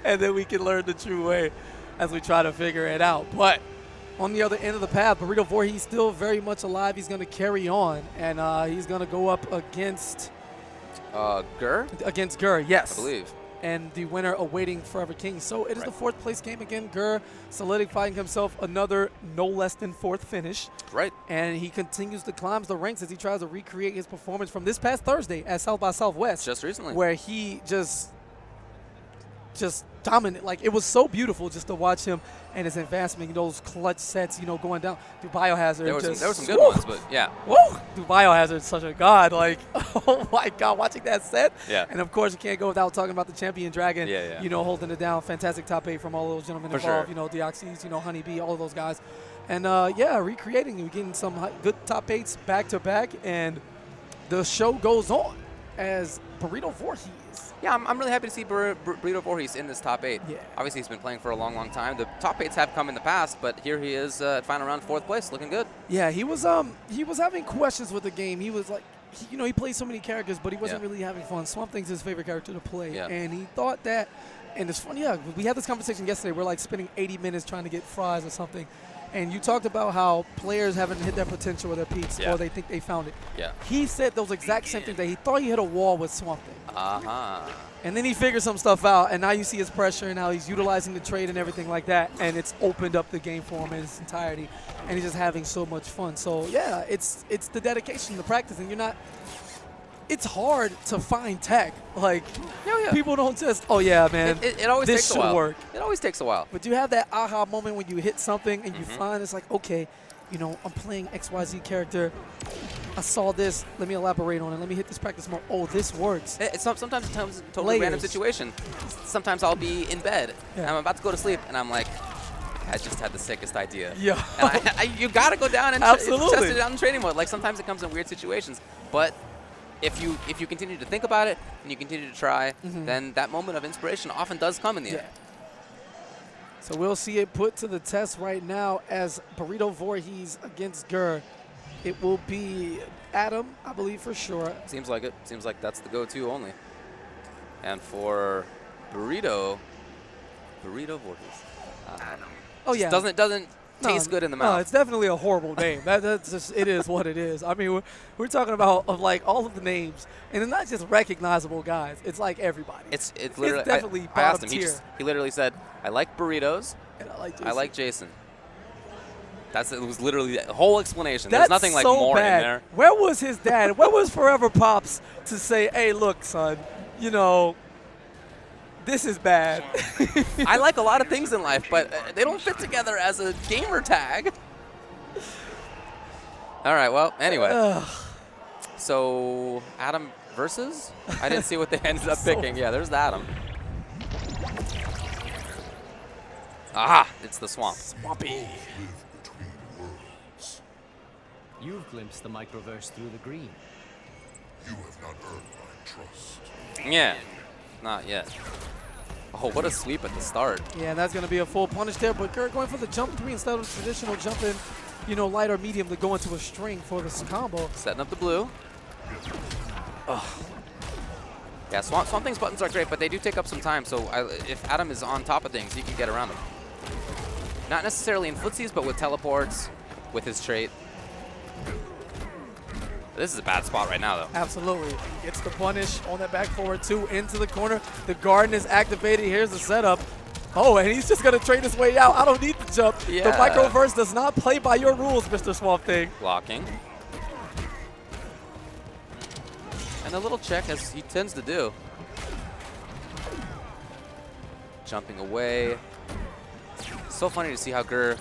and then we can learn the true way as we try to figure it out. But on the other end of the path, Burrito Voorhees still very much alive. He's going to carry on, and he's going to go up against Gur? Against Gur, yes. I believe. And the winner awaiting Forever King. So it is the fourth place game again. Gur solidifying himself another no less than fourth finish. Right. And he continues to climb the ranks as he tries to recreate his performance from this past Thursday at South by Southwest. Just recently. Where he just dominant. Like, it was so beautiful just to watch him and his advancement, those clutch sets, going down through Biohazard. There were some good ones, but yeah. Woo! Through Biohazard, such a god. Like, oh my god, watching that set. Yeah. And of course, you can't go without talking about the Champion Dragon, yeah. holding it down. Fantastic top 8 from all those gentlemen involved. Sure. Deoxys, Honeybee, all of those guys. And recreating, we're getting some good top 8s back to back, and the show goes on as Burrito Voorhees. Yeah, I'm really happy to see Burrito Voorhees in this top 8. Yeah. Obviously, he's been playing for a long, long time. The top 8s have come in the past, but here he is at final round, 4th place, looking good. Yeah, he was having questions with the game. He was like, he plays so many characters, but he wasn't really having fun. Swamp Thing's his favorite character to play, and he thought that. And it's funny, we had this conversation yesterday. We're like spending 80 minutes trying to get fries or something. And you talked about how players haven't hit their potential or their peaks, or they think they found it. Yeah. He said those exact same things, that he thought he hit a wall with Swamp Thing. Uh-huh. And then he figured some stuff out, and now you see his pressure and how he's utilizing the trade and everything like that, and it's opened up the game for him in its entirety, and he's just having so much fun. So, yeah, it's the dedication, the practice, and you're not – it's hard to find tech. Like, people don't just, oh, yeah, man, it always this takes a while. work. It always takes a while. But you have that aha moment when you hit something and you find it's like, okay, I'm playing XYZ character. I saw this. Let me elaborate on it. Let me hit this practice more. Oh, this works. Sometimes it's a totally random situation. Sometimes I'll be in bed, and I'm about to go to sleep, and I'm like, I just had the sickest idea. Yeah. And you got to go down and test it out in training mode. Like, sometimes it comes in weird situations. But if you continue to think about it and you continue to try, then that moment of inspiration often does come in the end. So we'll see it put to the test right now as Burrito Voorhees against Gur. It will be Adam, I believe, for sure. Seems like it. Seems like that's the go-to only. And for Burrito Voorhees. Doesn't taste good in the mouth. No, it's definitely a horrible name. That's just, it is what it is. I mean, we're talking about like all of the names, and it's not just recognizable guys. It's like everybody. It's literally. It's definitely I asked bottom him. tier. He literally said, "I like burritos. And I like Jason." It was literally the whole explanation. That's There's nothing like so more bad. in there. Where was his dad? Where was Forever Pops to say, hey, look, son, this is bad. I like a lot of things in life, but they don't fit together as a gamer tag. All right, well, anyway. So, Adam versus? I didn't see what they ended up picking. Yeah, there's the Adam. Aha, it's the Swamp. Swampy. You've glimpsed the microverse through the green. You have not earned my trust. Yeah, not yet. Oh, what a sweep at the start. Yeah, and that's going to be a full punish there, but Kurt going for the jump 3 instead of traditional jumping, light or medium to go into a string for this combo. Setting up the blue. Yeah, Swamp Thing's buttons are great, but they do take up some time, so if Adam is on top of things, he can get around them. Not necessarily in footsies, but with teleports, with his trait. This is a bad spot right now, though. Absolutely. Gets the punish on that back forward 2 into the corner. The garden is activated. Here's the setup. Oh, and he's just going to trade his way out. I don't need the jump. Yeah. The microverse does not play by your rules, Mr. Swamp Thing. Blocking. And a little check, as he tends to do. Jumping away. So funny to see how Gur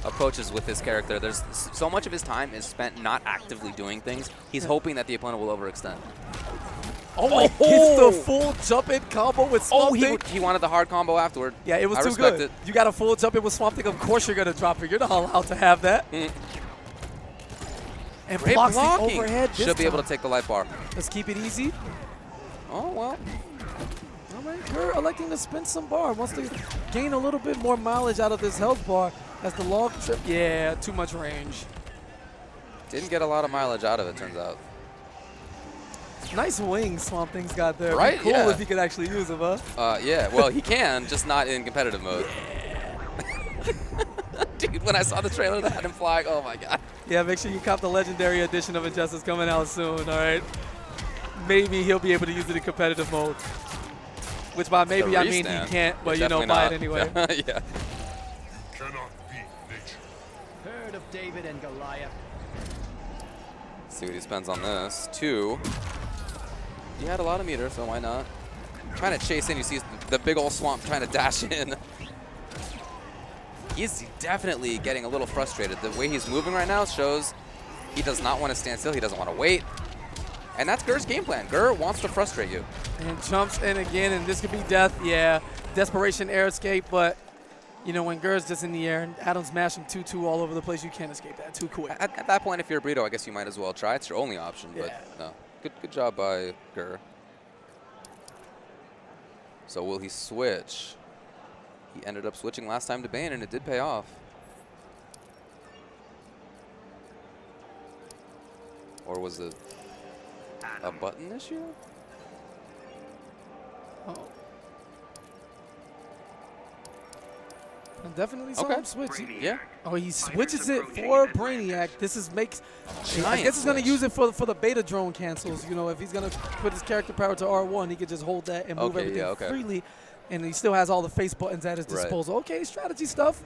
approaches with his character. There's so much of his time is spent not actively doing things. He's hoping that the opponent will overextend. Oh, he gets the full jump-in combo with Swamp Thing. He wanted the hard combo afterward. Yeah, it was too respect good. It. You got a full jump-in with Swamp Thing. Of course you're going to drop it. You're not allowed to have that. And Great blocks the blocking. overhead this Should be able time. to take the life bar. Let's keep it easy. Oh, well. All right, Gur electing to spend some bar. Wants to gain a little bit more mileage out of this health bar as the long trip. Yeah, too much range. Didn't get a lot of mileage out of it, turns out. Nice wings Swamp Thing's got there. Right, Cool yeah. if he could actually use them, huh? Yeah, well, he can, just not in competitive mode. Dude, when I saw the trailer that had him flying, oh my god. Yeah, make sure you cop the legendary edition of Injustice coming out soon, all right? Maybe he'll be able to use it in competitive mode. Which by maybe I mean he can't, but you know, buy it anyway. Yeah. Cannot beat nature. Herd of David and Goliath. See what he spends on this. 2. He had a lot of meter, so why not? Trying to chase in, you see the big old Swamp trying to dash in. He's definitely getting a little frustrated. The way he's moving right now shows he does not want to stand still. He doesn't want to wait. And that's Gur's game plan. Gur wants to frustrate you. And jumps in again, and this could be death. Yeah, desperation air escape, but you know, when Gur's just in the air and Adam's mashing 2-2 all over the place, you can't escape that too quick. At that point, if you're a Burrito, I guess you might as well try. It's your only option, but no. Good job by Gur. So will he switch? He ended up switching last time to Bane, and it did pay off. Or was it a button issue? Oh. I definitely saw him switch. Yeah. Oh, he switches it for Brainiac. This is makes. I guess he's gonna switch. use it for the beta drone cancels. You know, if he's gonna put his character power to R1, he could just hold that and move everything freely, and he still has all the face buttons at his disposal. Okay, strategy stuff.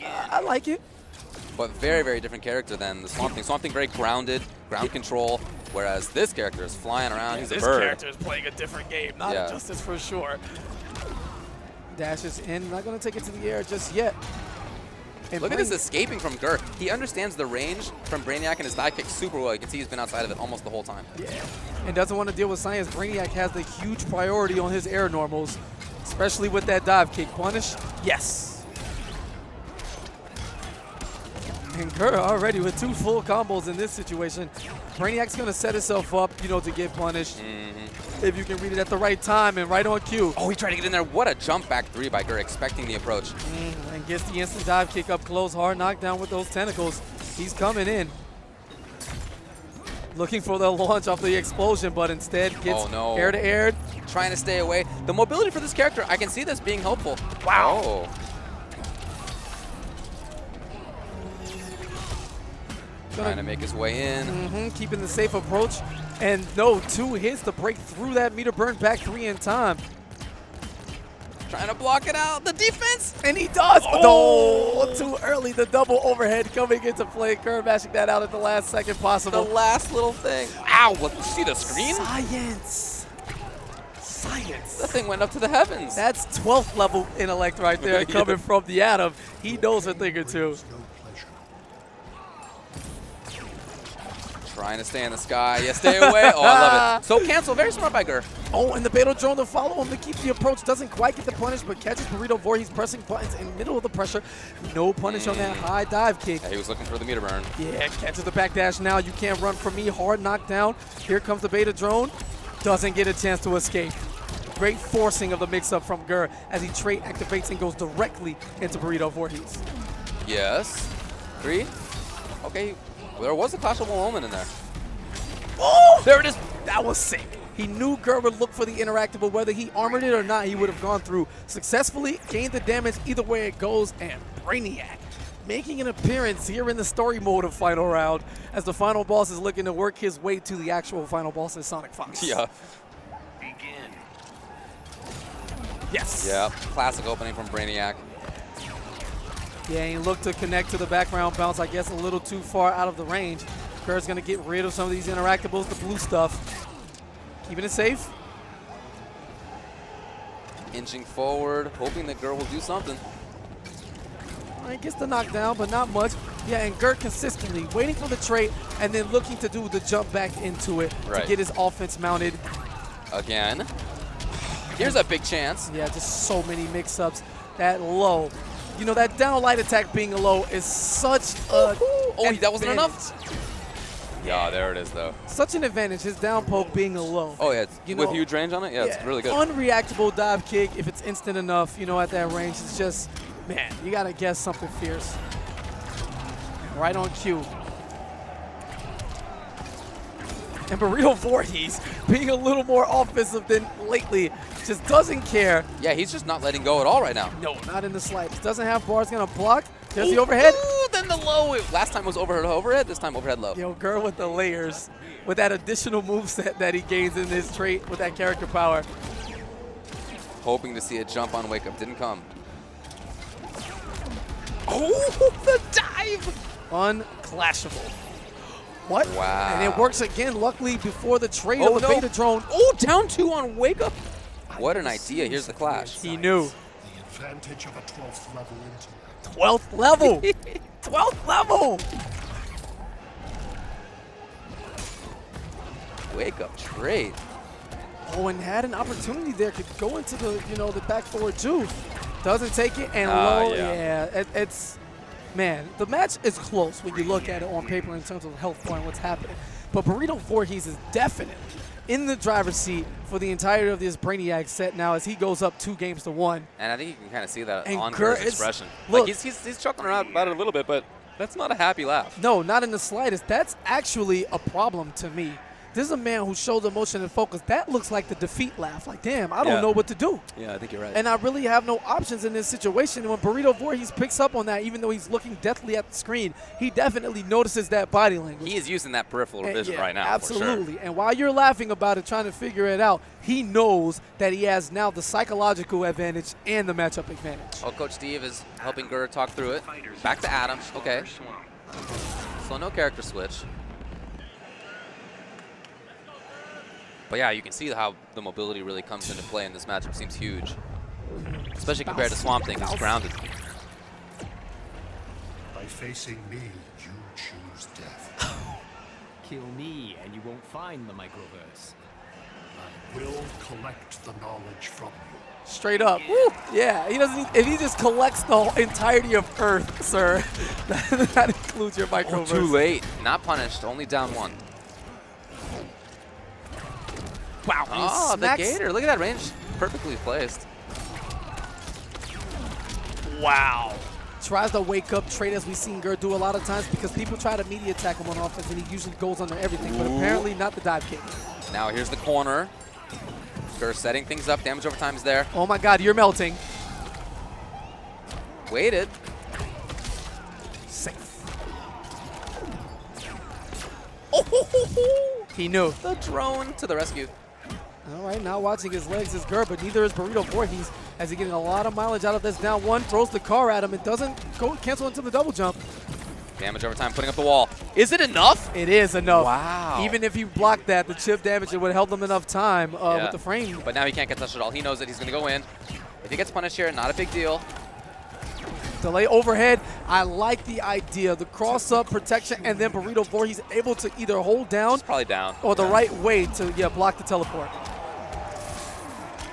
I like it. But very, very different character than the Swamp Thing. Swamp Thing very grounded, ground control, whereas this character is flying around. He's a bird. This character is playing a different game, not Injustice for sure. Dashes in, not going to take it to the air just yet. And look at this escaping from Gur. He understands the range from Brainiac and his dive kick super well. You can see he's been outside of it almost the whole time. Yeah, and doesn't want to deal with science. Brainiac has the huge priority on his air normals, especially with that dive kick. Punish? Yes. And Gur already with 2 full combos in this situation. Brainiac's going to set himself up, you know, to get punished. If you can read it at the right time and right on cue. Oh, he tried to get in there. What a jump back 3 by Gur, expecting the approach. And gets the instant dive kick up close, hard knockdown with those tentacles. He's coming in. Looking for the launch off the explosion, but instead gets air to air. Trying to stay away. The mobility for this character, I can see this being helpful. Wow. Oh. Trying to make his way in. Keeping the safe approach. And no, 2 hits to break through that meter burn, back 3 in time. Trying to block it out. The defense. And he does. Oh, too early. The double overhead coming into play. Gur mashing that out at the last second possible. The last little thing. Ow, see the screen? Science. Science. That thing went up to the heavens. That's 12th level intellect right there coming from the Atom. He knows a thing or two. Trying to stay in the sky. Yeah, stay away. Oh, I love it. So cancel. Very smart by Gur. Oh, and the Beto drone to follow him to keep the approach. Doesn't quite get the punish, but catches Burrito. Voorhees pressing buttons in the middle of the pressure. No punish on that high dive kick. Yeah, he was looking for the meter burn. Yeah, catches the back dash now. You can't run from me. Hard knockdown. Here comes the Beta drone. Doesn't get a chance to escape. Great forcing of the mix-up from Gur as he trait activates and goes directly into Burrito Voorhees. Yes. 3. Okay. There was a clashable moment in there. Oh, there it is. That was sick. He knew Gur would look for the interactable. Whether he armored it or not, he would have gone through successfully, gained the damage either way it goes, and Brainiac making an appearance here in the story mode of Final Round as the final boss is looking to work his way to the actual final boss as Sonic Fox. Yeah. Begin. Yes. Yeah. Classic opening from Brainiac. Yeah, he looked to connect to the background bounce, I guess a little too far out of the range. Gur's going to get rid of some of these interactables, the blue stuff. Keeping it safe. Inching forward, hoping that Gur will do something. All right, gets the knockdown, but not much. Yeah, and Gur consistently waiting for the trait and then looking to do the jump back into it to get his offense mounted. Again. Here's a big chance. Yeah, just so many mix-ups. That low. You know, that down light attack being low is such a Oh, that wasn't enough? Yeah, there it is, though. Such an advantage, his down poke being a low. Oh, yeah, you with know, huge range on it? Yeah, it's really good. Unreactable dive kick, if it's instant enough, you know, at that range, it's just, man, you got to guess something fierce. Right on cue. And Burrito Voorhees, being a little more offensive than lately, just doesn't care. Yeah, he's just not letting go at all right now. No, not in the slightest. Doesn't have bars, gonna block. There's the overhead. Ooh, then the low. Last time was overhead, this time overhead low. Yo, Gur with the layers, with that additional moveset that he gains in this trait with that character power. Hoping to see a jump on wake up, didn't come. Oh, the dive! Unclashable. What? Wow. And it works again, luckily, before the trade Oh, of the no. beta drone. Oh, down 2 on wake up. What an idea. Here's the clash. He knew. The advantage of a 12th level intellect. 12th level. 12th level. Wake up trade. Oh, and had an opportunity there. Could go into the, the back forward too. Doesn't take it, and low. Yeah, it's, man, the match is close when you look at it on paper in terms of health bar and what's happening. But Burrito Voorhees is definitely in the driver's seat for the entirety of this Brainiac set now as he goes up 2-1. And I think you can kind of see that And on Gur his expression. look, like he's chuckling around about it a little bit, but that's not a happy laugh. No, not in the slightest. That's actually a problem to me. This is a man who shows emotion and focus. That looks like the defeat laugh. Like, damn, I don't know what to do. Yeah, I think you're right. And I really have no options in this situation. And when Burrito Voorhees picks up on that, even though he's looking deathly at the screen, he definitely notices that body language. He is using that peripheral vision right now. Absolutely. For sure. And while you're laughing about it, trying to figure it out, he knows that he has now the psychological advantage and the matchup advantage. Oh, Coach Steve is helping Gur talk through it. Back to Adam. Okay. So no character switch. But yeah, you can see how the mobility really comes into play in this matchup. Seems huge, especially compared to Swamp Thing, who's grounded. By facing me, you choose death. Kill me and you won't find the microverse. I will collect the knowledge from you. Straight up. Woo. Yeah, he doesn't. If he just collects the whole entirety of Earth, sir, that includes your microverse. Too late. Not punished. Only down 1. Wow. Oh, the Gator. Look at that range. Perfectly placed. Wow. Tries to wake up trade as we've seen Gur do a lot of times because people try to media attack him on offense and he usually goes under everything, but apparently not the dive kick. Now here's the corner. Gur setting things up. Damage over time is there. Oh my God, you're melting. Waited. Safe. Oh, he knew. The drone to the rescue. All right, now watching his legs is Gur, but neither is Burrito Voorhees as he's getting a lot of mileage out of this down 1. Throws the car at him. It doesn't go cancel into the double jump. Damage over time, putting up the wall. Is it enough? It is enough. Wow. Even if you blocked that, the chip damage, it would have held him enough time with the frame. But now he can't get touched at all. He knows that he's going to go in. If he gets punished here, not a big deal. Delay overhead. I like the idea. The cross-up protection, and then Burrito Voorhees able to either hold down It's probably down. or the right way to block the teleport.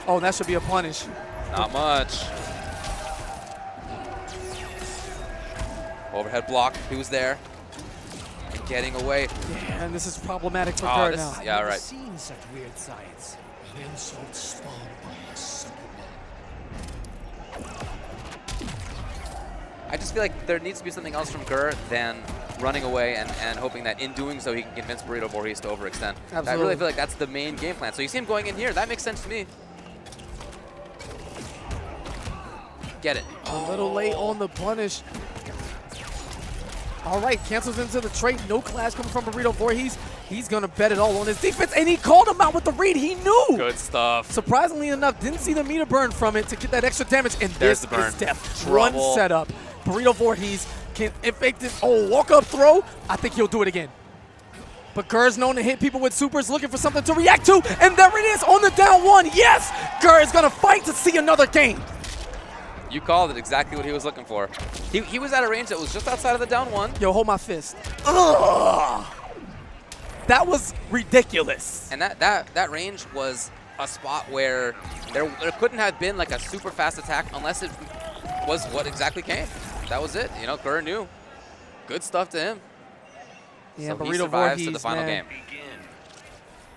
Oh, that should be a punish. Not much. Overhead block. He was there. And getting away. Yeah, and this is problematic for Oh, Gur now. yeah, right. Seen such weird science. An insult spawned by a simple man. I just feel like there needs to be something else from Gur than running away and hoping that in doing so he can convince Burrito Voorhees to overextend. Absolutely. I really feel like that's the main game plan. So you see him going in here. That makes sense to me. Get it. A little late on the punish. All right, cancels into the trade. No clash coming from Burrito Voorhees. He's going to bet it all on his defense, and he called him out with the read. He knew. Good stuff. Surprisingly enough, didn't see the meter burn from it to get that extra damage, and There's this the burn. is death. Trouble. One setup. Burrito Voorhees can infect this. Oh, walk-up throw. I think he'll do it again. But Gur's known to hit people with supers, looking for something to react to, and there it is on the down 1. Yes, Gur is going to fight to see another game. You called it exactly what he was looking for. He was at a range that was just outside of the down 1. Yo, hold my fist. Ugh. That was ridiculous. And that range was a spot where there couldn't have been like a super fast attack unless it was what exactly came. That was it. You know, Gur knew. Good stuff to him. Yeah, so Burrito he survives to the Voorhees, final man. game.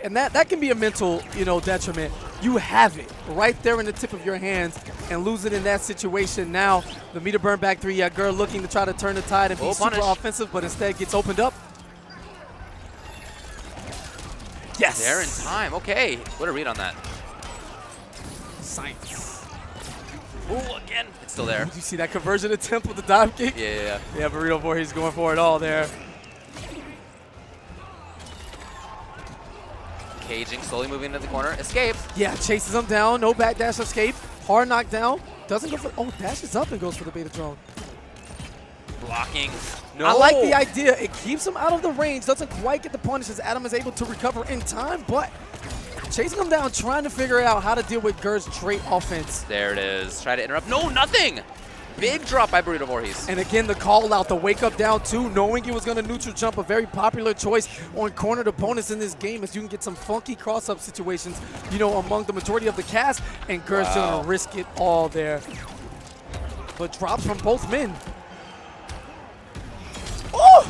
And that can be a mental, detriment. You have it right there in the tip of your hands and lose it in that situation. Now, the meter burn back 3. Yeah, Gur looking to try to turn the tide and be super punish. offensive, but instead gets opened up. Yes. There in time. Okay. What a read on that. Science. Ooh, again. It's still there. Did you see that conversion attempt with the dive kick? Yeah. Yeah, Burrito Voorhees going for it all there. Caging, slowly moving into the corner. Escape. Yeah, chases him down. No backdash escape. Hard knockdown. Doesn't go for. Oh, dashes up and goes for the beta drone. Blocking. No. I like the idea. It keeps him out of the range. Doesn't quite get the punish as Adam is able to recover in time, but chasing him down, trying to figure out how to deal with Gur's trait offense. There it is. Try to interrupt. No, nothing. Big drop by Burrito Voorhees. And again, the call out, the wake up down two, knowing he was going to neutral jump, a very popular choice on cornered opponents in this game, as you can get some funky cross-up situations, you know, among the majority of the cast, and Gur's going to risk it all there. But drops from both men. Oh!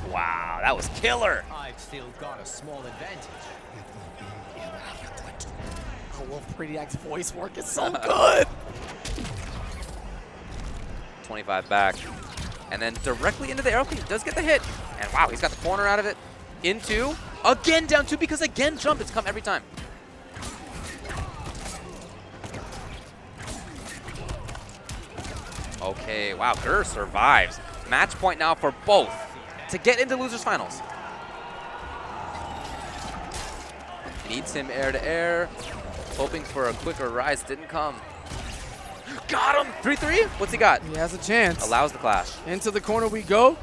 Wow, that was killer. I've still got a small advantage. I love Brainiac's voice work. It's so good. 25 back. And then directly into the arrow kick. Does get the hit. And wow, he's got the corner out of it. Into. Again down two because again jump. It's come every time. Okay, wow, Gur survives. Match point now for both to get into losers finals. Beats him air to air. Hoping for a quicker rise. Didn't come. Got him! 3-3? What's he got? He has a chance. Allows the clash. Into the corner we go.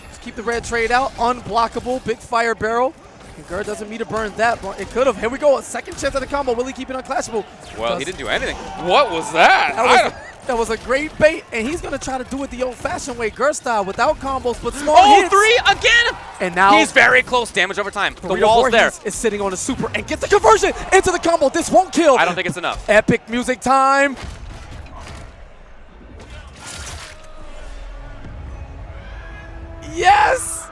Just keep the red trade out. Unblockable. Big fire barrel. And Gur doesn't meet a burn that, but it could have. Here we go. A second chance at the combo. Will he keep it unclashable? Well, he didn't do anything. What was that? That was a great bait, and he's going to try to do it the old-fashioned way, Gur style, without combos, but small hits. 3 again! And now he's very close. Damage over time. The Burrito wall's there. Voorhees is sitting on a super and gets the conversion into the combo. This won't kill. I don't think it's enough. Epic music time. Yes!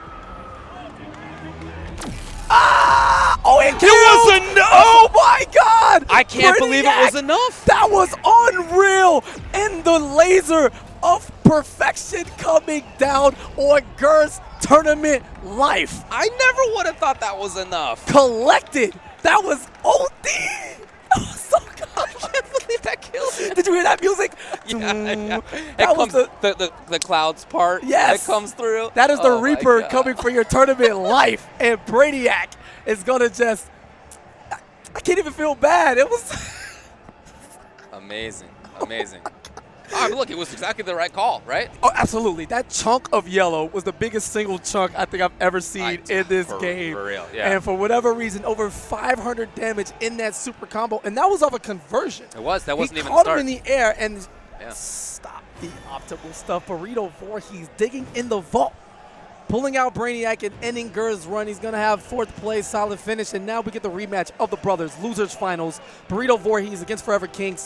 Ah! Oh, it was enough! Oh my God! I can't believe it was enough. That was unreal! And the laser of perfection coming down on Gur's tournament life. I never would have thought that was enough. Collected. That was OD. That was so good. I can't believe that killed me. Did you hear that music? Yeah. That was the clouds part. Yes. That comes through. That is the Reaper coming for your tournament life. And Brainiac is going to just, I can't even feel bad. It was amazing. Amazing. Oh, but look, it was exactly the right call, right? Oh, absolutely. That chunk of yellow was the biggest single chunk I think I've ever seen in this game. For real, yeah. And for whatever reason, over 500 damage in that super combo. And that was off a conversion. It was. That wasn't even the the start. start. Him in the air and stop the optimal stuff. Burrito Voorhees digging in the vault. Pulling out Brainiac and ending Gur's run. He's going to have fourth place, solid finish. And now we get the rematch of the brothers. Losers finals. Burrito Voorhees against Forever King.